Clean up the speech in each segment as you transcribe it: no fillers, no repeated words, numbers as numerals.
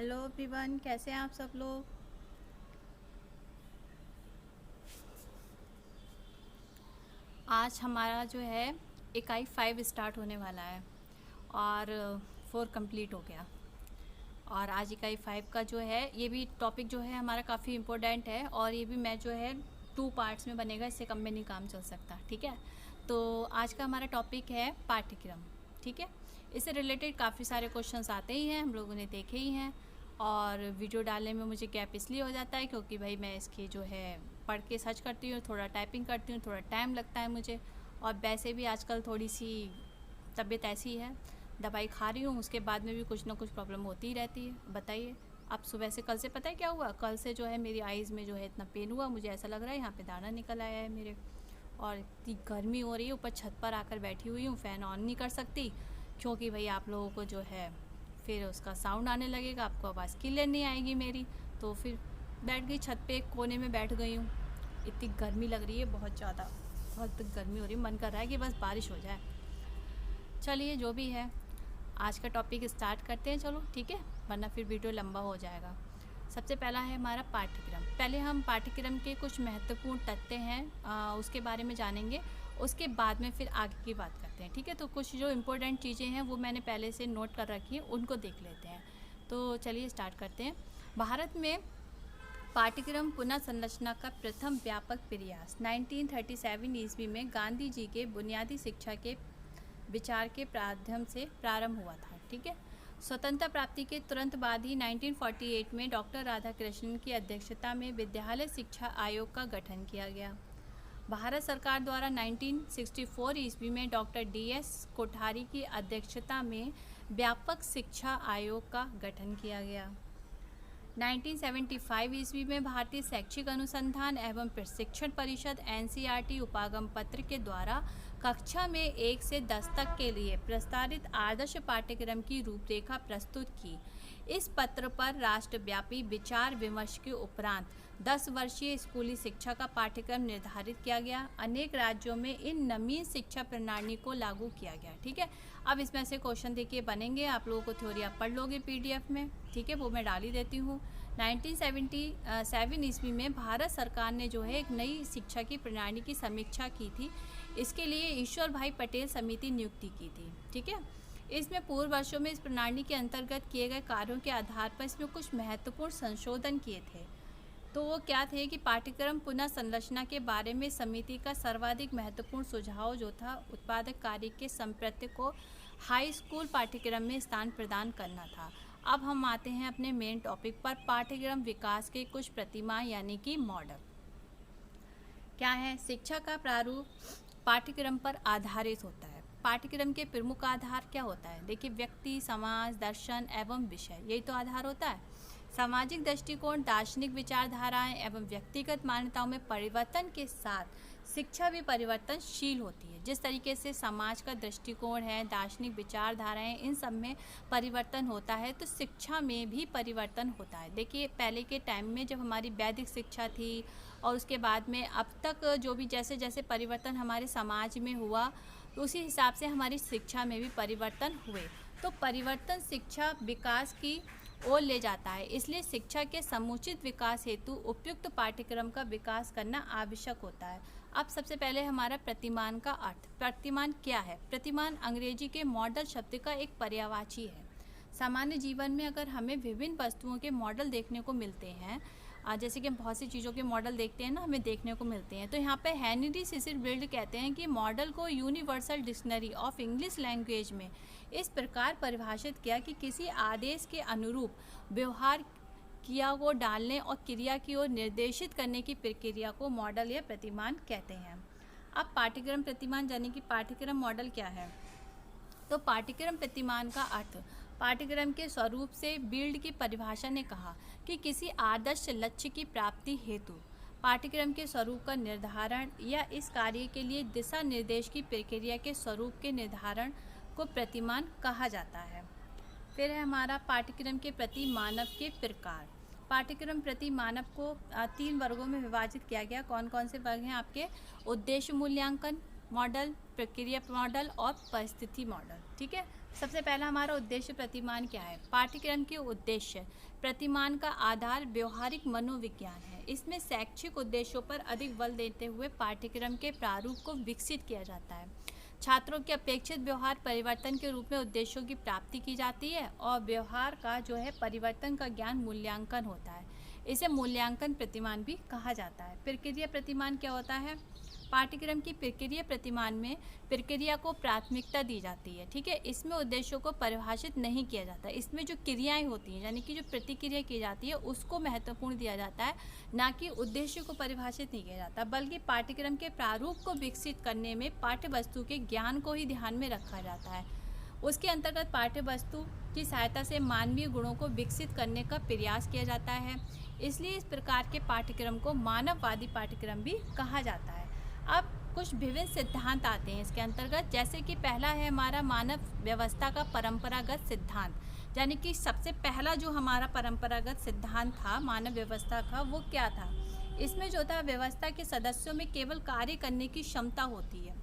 Hello everyone, कैसे हैं आप सब लोग। आज हमारा जो है इकाई 5 स्टार्ट होने वाला है और 4 कंप्लीट हो गया। और आज इकाई 5 का जो है ये भी टॉपिक जो है हमारा काफ़ी इम्पोर्टेंट है और ये भी मैं जो है 2 पार्ट्स में बनेगा, इससे कम में नहीं काम चल सकता। ठीक है, तो आज का हमारा टॉपिक है पाठ्यक्रम। ठीक है, इससे रिलेटेड काफ़ी सारे क्वेश्चंस आते ही हैं, हम लोगों ने देखे ही हैं। और वीडियो डालने में मुझे गैप इसलिए हो जाता है क्योंकि भाई मैं इसकी जो है पढ़ के सर्च करती हूँ, थोड़ा टाइपिंग करती हूँ, थोड़ा टाइम लगता है मुझे। और वैसे भी आजकल थोड़ी सी तबीयत ऐसी है, दवाई खा रही हूँ, उसके बाद में भी कुछ ना कुछ प्रॉब्लम होती ही रहती है। बताइए, अब सुबह से कल से पता है क्या हुआ, कल से जो है मेरी आइज़ में जो है इतना पेन हुआ, मुझे ऐसा लग रहा है यहाँ पे दाना निकल आया है मेरे। और इतनी गर्मी हो रही है, ऊपर छत पर आकर बैठी हुई हूँ, फ़ैन ऑन नहीं कर सकती क्योंकि भाई आप लोगों को जो है फिर उसका साउंड आने लगेगा, आपको आवाज़ क्लियर नहीं आएगी मेरी। तो फिर बैठ गई छत पे, एक कोने में बैठ गई हूँ। इतनी गर्मी लग रही है, बहुत ज़्यादा, बहुत गर्मी हो रही है, मन कर रहा है कि बस बारिश हो जाए। चलिए जो भी है, आज का टॉपिक स्टार्ट करते हैं। चलो ठीक है, वरना फिर वीडियो लंबा हो जाएगा। सबसे पहला है हमारा पाठ्यक्रम। पहले हम पाठ्यक्रम के कुछ महत्वपूर्ण तथ्य हैं उसके बारे में जानेंगे, उसके बाद में फिर आगे की बात करते हैं। ठीक है, तो कुछ जो इम्पोर्टेंट चीज़ें हैं वो मैंने पहले से नोट कर रखी हैं, उनको देख लेते हैं। तो चलिए स्टार्ट करते हैं। भारत में पाठ्यक्रम पुनः संरचना का प्रथम व्यापक प्रयास 1937 ईस्वी में गांधी जी के बुनियादी शिक्षा के विचार के माध्यम से प्रारंभ हुआ था। ठीक है, स्वतंत्रता प्राप्ति के तुरंत बाद ही 1948 में डॉक्टर राधाकृष्णन की अध्यक्षता में विद्यालय शिक्षा आयोग का गठन किया गया। भारत सरकार द्वारा 1964 ईस्वी में डॉक्टर DS कोठारी की अध्यक्षता में व्यापक शिक्षा आयोग का गठन किया गया। 1975 ईस्वी में भारतीय शैक्षिक अनुसंधान एवं प्रशिक्षण परिषद NCERT उपागम पत्र के द्वारा कक्षा में 1 से 10 तक के लिए प्रस्तावित आदर्श पाठ्यक्रम की रूपरेखा प्रस्तुत की। इस पत्र पर राष्ट्रव्यापी विचार विमर्श के उपरांत 10 वर्षीय स्कूली शिक्षा का पाठ्यक्रम निर्धारित किया गया। अनेक राज्यों में इन नवीन शिक्षा प्रणाली को लागू किया गया। ठीक है, अब इसमें से क्वेश्चन देखिए बनेंगे, आप लोगों को थ्योरी आप पढ़ लोगे PDF में। ठीक है, वो मैं डाल ही देती हूँ। 1977 ईस्वी में भारत सरकार ने जो है एक नई शिक्षा की प्रणाली की समीक्षा की थी। इसके लिए ईश्वर भाई पटेल समिति नियुक्ति की थी। ठीक है, इसमें पूर्व वर्षों में इस प्रणाली के अंतर्गत किए गए कार्यों के आधार पर इसमें कुछ महत्वपूर्ण संशोधन किए थे। तो वो क्या थे कि पाठ्यक्रम पुनः संरचना के बारे में समिति का सर्वाधिक महत्वपूर्ण सुझाव जो था, उत्पादक कार्य के संप्रत्य को हाई स्कूल पाठ्यक्रम में स्थान प्रदान करना था। अब हम आते हैं अपने मेन टॉपिक पर, पाठ्यक्रम विकास के कुछ प्रतिमान यानी कि मॉडल। क्या है? शिक्षा का प्रारूप पाठ्यक्रम पर आधारित होता है। पाठ्यक्रम के प्रमुख आधार क्या होता है? देखिए, व्यक्ति, समाज, दर्शन एवं विषय, यही तो आधार होता है। सामाजिक दृष्टिकोण, दार्शनिक विचारधाराएं एवं व्यक्तिगत मान्यताओं में परिवर्तन के साथ शिक्षा भी परिवर्तनशील होती है। जिस तरीके से समाज का दृष्टिकोण है, दार्शनिक विचारधाराएं, इन सब में परिवर्तन होता है, तो शिक्षा में भी परिवर्तन होता है। देखिए, पहले के टाइम में जब हमारी वैदिक शिक्षा थी और उसके बाद में अब तक जो भी जैसे जैसे परिवर्तन हमारे समाज में हुआ, तो उसी हिसाब से हमारी शिक्षा में भी परिवर्तन हुए। तो परिवर्तन शिक्षा विकास की ओर ले जाता है, इसलिए शिक्षा के समुचित विकास हेतु उपयुक्त पाठ्यक्रम का विकास करना आवश्यक होता है। अब सबसे पहले हमारा प्रतिमान का अर्थ। प्रतिमान क्या है? प्रतिमान अंग्रेजी के मॉडल शब्द का एक पर्यायवाची है। सामान्य जीवन में अगर हमें विभिन्न वस्तुओं के मॉडल देखने को मिलते हैं, जैसे कि हम बहुत सी चीज़ों के मॉडल देखते हैं ना, हमें देखने को मिलते हैं, तो यहाँ पे हेनरी सिसिल बिल्ड कहते हैं कि मॉडल को universal dictionary of English language में इस प्रकार परिभाषित किया कि किसी आदेश के अनुरूप व्यवहार क्रिया को डालने और क्रिया की ओर निर्देशित करने की प्रक्रिया को मॉडल या प्रतिमान कहते हैं। अब पाठ्यक्रम प्रतिमान यानी कि पाठ्यक्रम मॉडल क्या है? तो पाठ्यक्रम प्रतिमान का अर्थ, पाठ्यक्रम के स्वरूप से बिल्ड की परिभाषा ने कहा कि किसी आदर्श लक्ष्य की प्राप्ति हेतु पाठ्यक्रम के स्वरूप का निर्धारण या इस कार्य के लिए दिशा निर्देश की प्रक्रिया के स्वरूप के निर्धारण को प्रतिमान कहा जाता है। फिर है हमारा पाठ्यक्रम के प्रति मानव के प्रकार। पाठ्यक्रम प्रति मानव को 3 वर्गों में विभाजित किया गया। कौन कौन से वर्ग हैं आपके? उद्देश्य मूल्यांकन मॉडल, प्रक्रिया मॉडल और परिस्थिति मॉडल। ठीक है, सबसे पहला हमारा उद्देश्य प्रतिमान क्या है। पाठ्यक्रम के उद्देश्य प्रतिमान का आधार व्यवहारिक मनोविज्ञान है। इसमें शैक्षिक उद्देश्यों पर अधिक बल देते हुए पाठ्यक्रम के प्रारूप को विकसित किया जाता है। छात्रों के अपेक्षित व्यवहार परिवर्तन के रूप में उद्देश्यों की प्राप्ति की जाती है और व्यवहार का जो है परिवर्तन का ज्ञान मूल्यांकन होता है। इसे मूल्यांकन प्रतिमान भी कहा जाता है। प्रक्रिया प्रतिमान क्या होता है। पाठ्यक्रम की प्रक्रिया प्रतिमान में प्रक्रिया को प्राथमिकता दी जाती है। ठीक है, इसमें उद्देश्यों को परिभाषित नहीं किया जाता। इसमें जो क्रियाएं होती हैं यानी कि जो प्रतिक्रिया की जाती है उसको महत्वपूर्ण दिया जाता है, ना कि उद्देश्य को परिभाषित नहीं किया जाता, बल्कि पाठ्यक्रम के प्रारूप को विकसित करने में पाठ्य वस्तु के ज्ञान को ही ध्यान में रखा जाता है। उसके अंतर्गत पाठ्य वस्तु की सहायता से मानवीय गुणों को विकसित करने का प्रयास किया जाता है। इसलिए इस प्रकार के पाठ्यक्रम को मानववादी पाठ्यक्रम भी कहा जाता है। अब कुछ विभिन्न सिद्धांत आते हैं इसके अंतर्गत, जैसे कि पहला है हमारा मानव व्यवस्था का परंपरागत सिद्धांत। यानी कि सबसे पहला जो हमारा परंपरागत सिद्धांत था मानव व्यवस्था का, वो क्या था। इसमें जो था व्यवस्था के सदस्यों में केवल कार्य करने की क्षमता होती है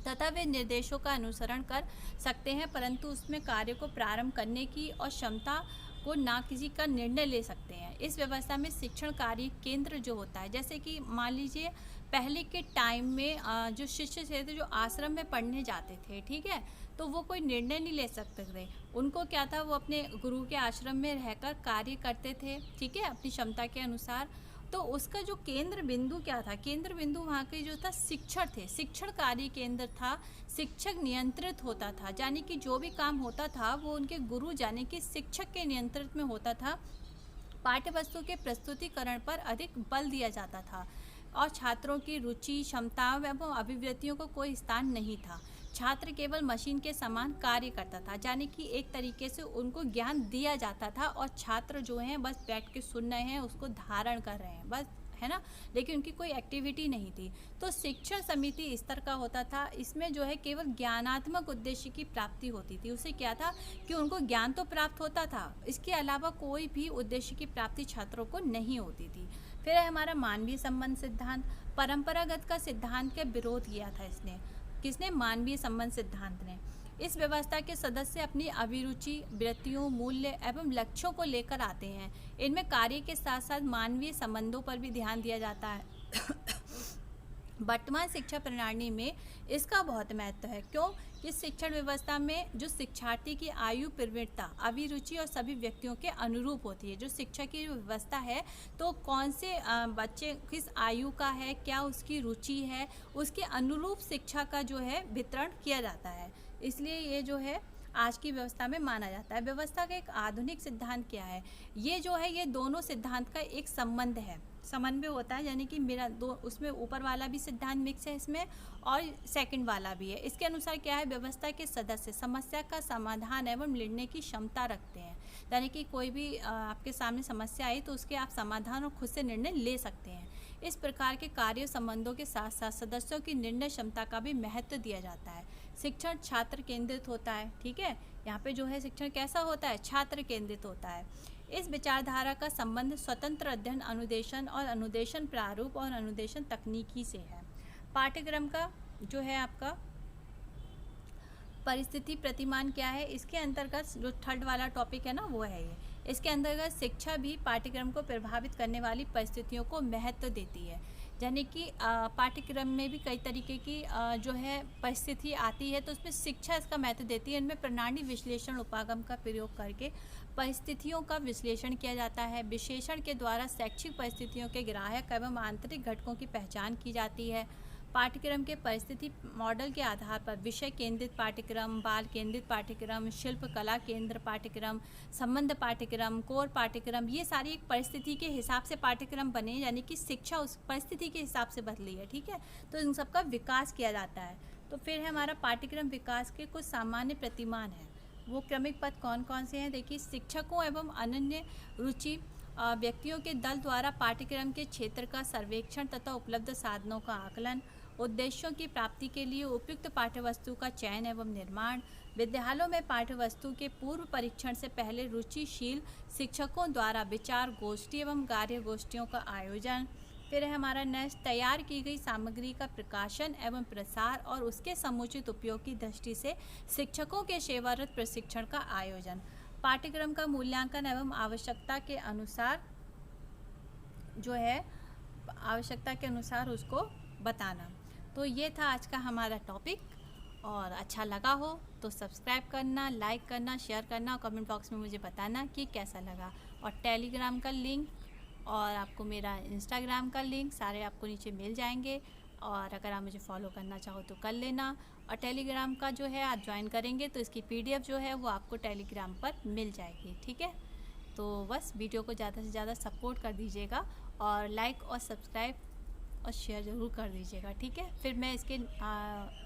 तथा वे निर्देशों का अनुसरण कर सकते हैं, परंतु उसमें कार्य को प्रारंभ करने की और क्षमता को ना किसी का निर्णय ले सकते हैं। इस व्यवस्था में शिक्षण कार्य केंद्र जो होता है, जैसे कि मान लीजिए पहले के टाइम में जो शिष्य थे जो आश्रम में पढ़ने जाते थे, ठीक है, तो वो कोई निर्णय नहीं ले सकते थे। उनको क्या था, वो अपने गुरु के आश्रम में रहकर कार्य करते थे, ठीक है, अपनी क्षमता के अनुसार। तो उसका जो केंद्र बिंदु क्या था, केंद्र बिंदु वहाँ के जो था शिक्षण थे, शिक्षण कार्य केंद्र था, शिक्षक नियंत्रित होता था। यानी कि जो भी काम होता था वो उनके गुरु यानी कि शिक्षक के नियंत्रण में होता था। पाठ्य वस्तु के प्रस्तुतिकरण पर अधिक बल दिया जाता था और छात्रों की रुचि, क्षमताओं एवं अभिव्यक्तियों को कोई स्थान नहीं था। छात्र केवल मशीन के समान कार्य करता था, यानी कि एक तरीके से उनको ज्ञान दिया जाता था और छात्र जो हैं बस बैठ के सुन रहे हैं, उसको धारण कर रहे हैं बस, है ना, लेकिन उनकी कोई एक्टिविटी नहीं थी। तो शिक्षण समिति स्तर का होता था। इसमें जो है केवल ज्ञानात्मक उद्देश्य की प्राप्ति होती थी। उससे क्या था कि उनको ज्ञान तो प्राप्त होता था, इसके अलावा कोई भी उद्देश्य की प्राप्ति छात्रों को नहीं होती थी। फिर है हमारा मानवीय संबंध सिद्धांत। परंपरागत का सिद्धांत का विरोध किया था इसने, किसने, मानवीय संबंध सिद्धांत ने। इस व्यवस्था के सदस्य अपनी अभिरुचि, वृत्तियों, मूल्य एवं लक्ष्यों को लेकर आते हैं। इनमें कार्य के साथ साथ मानवीय संबंधों पर भी ध्यान दिया जाता है। वर्तमान शिक्षा प्रणाली में इसका बहुत महत्व है। क्यों? इस शिक्षण व्यवस्था में जो शिक्षार्थी की आयु, प्रवृत्ता, अभिरुचि और सभी व्यक्तियों के अनुरूप होती है। जो शिक्षा की व्यवस्था है तो कौन से बच्चे किस आयु का है, क्या उसकी रुचि है, उसके अनुरूप शिक्षा का जो है वितरण किया जाता है। इसलिए ये जो है आज की व्यवस्था में माना जाता है। व्यवस्था का एक आधुनिक सिद्धांत क्या है, ये जो है ये दोनों सिद्धांत का एक संबंध है, समन्वय होता है। यानी कि मेरा दो उसमें ऊपर वाला भी सिद्धांत मिक्स है इसमें और सेकंड वाला भी है। इसके अनुसार क्या है, व्यवस्था के सदस्य समस्या का समाधान एवं निर्णय की क्षमता रखते हैं। यानी कि कोई भी आपके सामने समस्या आई तो उसके आप समाधान और खुद से निर्णय ले सकते हैं। इस प्रकार के कार्य संबंधों के साथ साथ सदस्यों की निर्णय क्षमता का भी महत्व दिया जाता है। शिक्षण छात्र केंद्रित होता है, ठीक है, यहाँ पे जो है शिक्षण कैसा होता है, छात्र केंद्रित होता है। इस विचारधारा का संबंध स्वतंत्र अध्ययन, अनुदेशन और अनुदेशन प्रारूप और अनुदेशन तकनीकी से है। पाठ्यक्रम का जो है आपका परिस्थिति प्रतिमान क्या है, इसके अंतर्गत जो थर्ड वाला टॉपिक है ना वो है ये। इसके अंतर्गत शिक्षा भी पाठ्यक्रम को प्रभावित करने वाली परिस्थितियों को महत्व देती है। यानी कि पाठ्यक्रम में भी कई तरीके की जो है परिस्थिति आती है तो उसमें शिक्षा इसका महत्व देती है। इनमें प्रणाली विश्लेषण उपागम का प्रयोग करके परिस्थितियों का विश्लेषण किया जाता है। विश्लेषण के द्वारा शैक्षिक परिस्थितियों के ग्राहक एवं आंतरिक घटकों की पहचान की जाती है। पाठ्यक्रम के परिस्थिति मॉडल के आधार पर विषय केंद्रित पाठ्यक्रम, बाल केंद्रित पाठ्यक्रम, शिल्प कला केंद्र पाठ्यक्रम, संबंध पाठ्यक्रम, कोर पाठ्यक्रम, ये सारी एक परिस्थिति के हिसाब से पाठ्यक्रम बने, यानी कि शिक्षा उस परिस्थिति के हिसाब से बदली है, ठीक है। तो इन सबका विकास किया जाता है। तो फिर है हमारा पाठ्यक्रम विकास के कुछ सामान्य प्रतिमान हैं। वो क्रमिक पद कौन कौन से हैं, देखिए, शिक्षकों एवं अनन्य रुचि व्यक्तियों के दल द्वारा पाठ्यक्रम के क्षेत्र का सर्वेक्षण तथा उपलब्ध साधनों का आकलन, उद्देश्यों की प्राप्ति के लिए उपयुक्त पाठ्यवस्तु का चयन एवं निर्माण, विद्यालयों में पाठ्यवस्तु के पूर्व परीक्षण से पहले रुचिशील शिक्षकों द्वारा विचार गोष्ठी एवं कार्य गोष्ठियों का आयोजन, फिर है हमारा नेक्स्ट, तैयार की गई सामग्री का प्रकाशन एवं प्रसार और उसके समुचित उपयोग की दृष्टि से शिक्षकों के सेवारत प्रशिक्षण का आयोजन। पाठ्यक्रम का मूल्यांकन एवं आवश्यकता के अनुसार जो है आवश्यकता के अनुसार उसको बताना। तो ये था आज का हमारा टॉपिक, और अच्छा लगा हो तो सब्सक्राइब करना, लाइक करना, शेयर करना, और कमेंट बॉक्स में मुझे बताना कि कैसा लगा। और टेलीग्राम का लिंक और आपको मेरा इंस्टाग्राम का लिंक सारे आपको नीचे मिल जाएंगे, और अगर आप मुझे फॉलो करना चाहो तो कर लेना। और टेलीग्राम का जो है आप ज्वाइन करेंगे तो इसकी PDF जो है वो आपको टेलीग्राम पर मिल जाएगी, ठीक है। तो बस वीडियो को ज़्यादा से ज़्यादा सपोर्ट कर दीजिएगा, और लाइक और सब्सक्राइब और शेयर ज़रूर कर दीजिएगा, ठीक है। फिर मैं इसके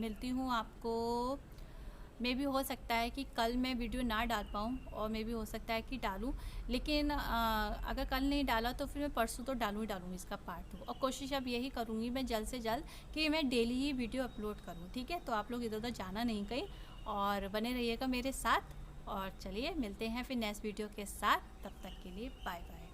मिलती हूँ आपको। मे भी हो सकता है कि कल मैं वीडियो ना डाल पाऊँ, और मे भी हो सकता है कि डालूँ, लेकिन अगर कल नहीं डाला तो फिर मैं परसों तो डालूँ इसका पार्ट 2। और कोशिश अब यही करूँगी मैं जल्द से जल्द कि मैं डेली ही वीडियो अपलोड करूँ, ठीक है। तो आप लोग इधर उधर जाना नहीं कहीं, और बने रहिएगा मेरे साथ। और चलिए मिलते हैं फिर नेक्स्ट वीडियो के साथ, तब तक के लिए बाय बाय।